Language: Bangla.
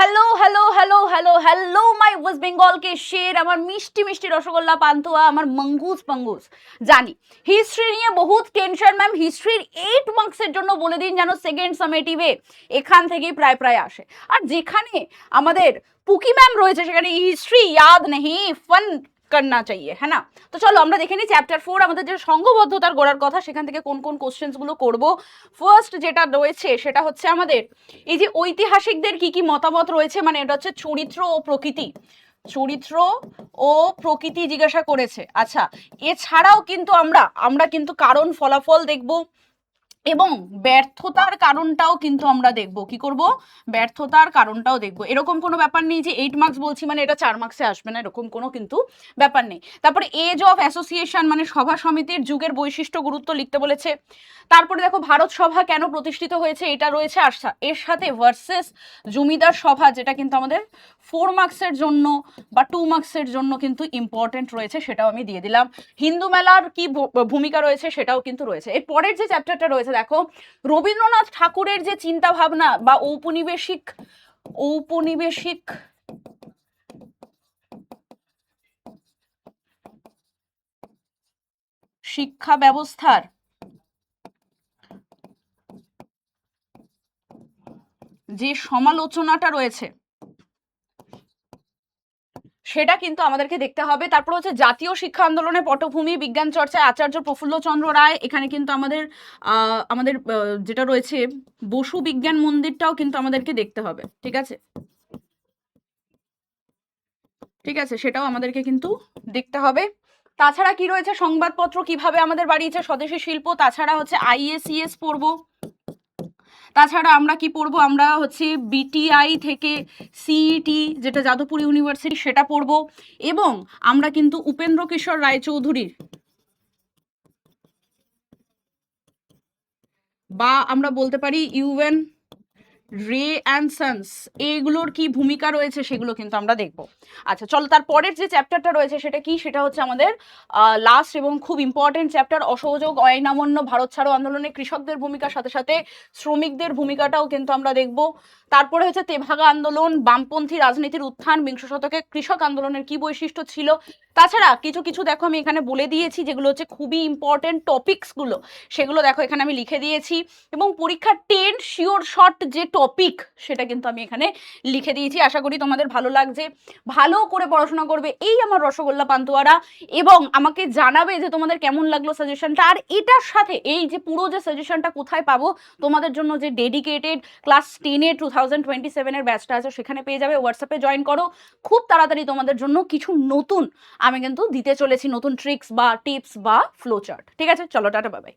Hello hello hello hello hello my West Bengal কে শের, আমার মিষ্টি মিষ্টি রসগোল্লা পান্তুয়া, আমার মঙ্গুস পঙ্গুস। জানি হিস্ট্রি নিয়ে বহুত টেনশন ম্যাম, হিস্ট্রির 8 মার্কসের জন্য বলে দিন যেন সেকেন্ড সামেটিভে এখান থেকেই প্রায় প্রায় আসে। আর যেখানে আমাদের পুকি ম্যাম রয়েছে সেখানে হিস্ট্রি ইয়াদ নেই, ফান করনা চাইয়ে, হ্যাঁ না? তো চলো আমরা দেখে নিই চ্যাপ্টার 4 আমাদের যে সংঘবদ্ধতার গোড়ার কথা, সেখান থেকে কোন কোন কোশ্চেন্স গুলো করবো। ফার্স্ট যেটা রয়েছে সেটা হচ্ছে আমাদের এই যে ঐতিহাসিকদের কি কি মতামত রয়েছে, মানে এটা হচ্ছে চরিত্র ও প্রকৃতি, চরিত্র ও প্রকৃতি জিজ্ঞাসা করেছে। আচ্ছা, এছাড়াও কিন্তু আমরা কিন্তু কারণ ফলাফল দেখব এবং ব্যর্থতার কারণটাও কিন্তু আমরা দেখব। কি করব? ব্যর্থতার কারণটাও দেখব। এরকম কোনো ব্যাপার নেই যে 8 মার্কস বলছি মানে এটা 4 মার্কসে আসবে না, এরকম কোনো কিন্তু ব্যাপার নেই। তারপরে এজ অফ অ্যাসোসিয়েশন মানে সভা সমিতির যুগের বৈশিষ্ট্য গুরুত্ব লিখতে বলেছে। তারপরে দেখো ভারত সভা কেন প্রতিষ্ঠিত হয়েছে এটা রয়েছে। এর সাথে ভার্সেস জমিদার সভা, যেটা কিন্তু আমাদের 4 মার্কসের জন্য বা 2 মার্কসের জন্য কিন্তু ইম্পর্টেন্ট রয়েছে, সেটাও আমি দিয়ে দিলাম। হিন্দু মেলার কি ভূমিকা রয়েছে সেটাও কিন্তু রয়েছে। এর পরের যে চ্যাপ্টারটা রয়েছে দেখো, রবীন্দ্রনাথ ঠাকুরের যে চিন্তা ভাবনা বা ঔপনিবেশিক শিক্ষা ব্যবস্থার যে সমালোচনাটা রয়েছে সেটা কিন্তু আমাদেরকে দেখতে হবে। তারপর হচ্ছে জাতীয় শিক্ষা আন্দোলনের পটভূমি, বিজ্ঞান চর্চায় আচার্য প্রফুল্লচন্দ্র রায়, এখানে কিন্তু আমাদের যেটা রয়েছে বসু বিজ্ঞান মন্দিরটাও কিন্তু আমাদেরকে দেখতে হবে। ঠিক আছে, ঠিক আছে, সেটাও আমাদেরকে কিন্তু দেখতে হবে। তাছাড়া কি রয়েছে, সংবাদপত্র কিভাবে আমাদের বাড়িয়েছে স্বদেশী শিল্প, তাছাড়া হচ্ছে আইএসিএস পড়বো। তাছাড়া আমরা কি পড়বো, আমরা হচ্ছে বিটিআই থেকে সিইটি যেটা যাদবপুর ইউনিভার্সিটি সেটা পড়বো। এবং আমরা কিন্তু উপেন্দ্র কিশোর রায়চৌধুরীর বা আমরা বলতে পারি ইউএন রে অ্যান্ড সন্স, এইগুলোর কি ভূমিকা রয়েছে সেগুলো কিন্তু আমরা দেখব। আচ্ছা চলো, তারপরের যে চ্যাপ্টারটা রয়েছে সেটা কি, সেটা হচ্ছে আমাদের লাস্ট এবং খুব ইম্পর্টেন্ট চ্যাপ্টার, অসহযোগ আইন অমান্য ভারত ছাড়ো আন্দোলনে কৃষকদের ভূমিকার সাথে সাথে শ্রমিকদের ভূমিকাটাও কিন্তু আমরা দেখব। তারপরে হচ্ছে তেভাগা আন্দোলন, বামপন্থী রাজনীতির উত্থান, বিংশ শতকে কৃষক আন্দোলনের কি বৈশিষ্ট্য ছিল। তাছাড়া কিছু কিছু দেখো আমি এখানে বলে দিয়েছি যেগুলো হচ্ছে খুবই ইম্পর্টেন্ট টপিকসগুলো, সেগুলো দেখো এখানে আমি লিখে দিয়েছি। এবং পরীক্ষার 10 শিওর শর্ট যে টপিক সেটা কিন্তু আমি এখানে লিখে দিয়েছি। আশা করি তোমাদের ভালো লাগছে, ভালো করে পড়াশোনা করবে এই আমার রসগোল্লা পান্তুয়ারা, এবং আমাকে জানাবে যে তোমাদের কেমন লাগলো সাজেশনটা। আর এটার সাথে এই যে পুরো যে সাজেশনটা কোথায় পাবো, তোমাদের জন্য যে ডেডিকেটেড ক্লাস 10-এর 2027-এর ব্যাচটা আছে সেখানে পেয়ে যাবে। হোয়াটসঅ্যাপে জয়েন করো, খুব তাড়াতাড়ি তোমাদের জন্য কিছু নতুন আমি কিন্তু দিতে চলেছি, নতুন ট্রিক্স বা টিপস বা ফ্লো চার্ট। ঠিক আছে, চলো টাটা বাই বাই।